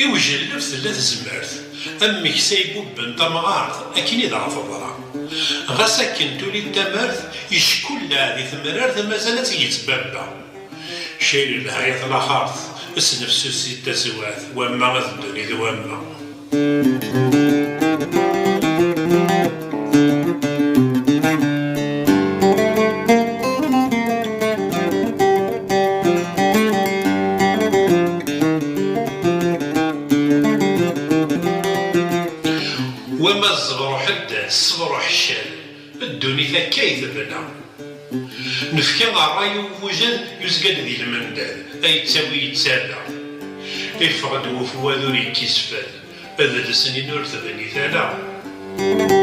إوجل لفت لا تزمرت أمك سيبوبن طمعارت أكيني ضعف ضرا غاس أكن تولي التمرت يشكل هذه ثمرارت مازالت يتبابا شيل الهاية الأخارت اسنفسو ستة سوات وما غدوني ذو وما وما الزبر حدا الصبر حشال الدوني ثكاي ثبنا نفكي الراي وفوجان يزقد ذي المندال أي تساوي يتسابع إفغد وفواد وريكي سفاد هذا السنين نور ثبني ثلا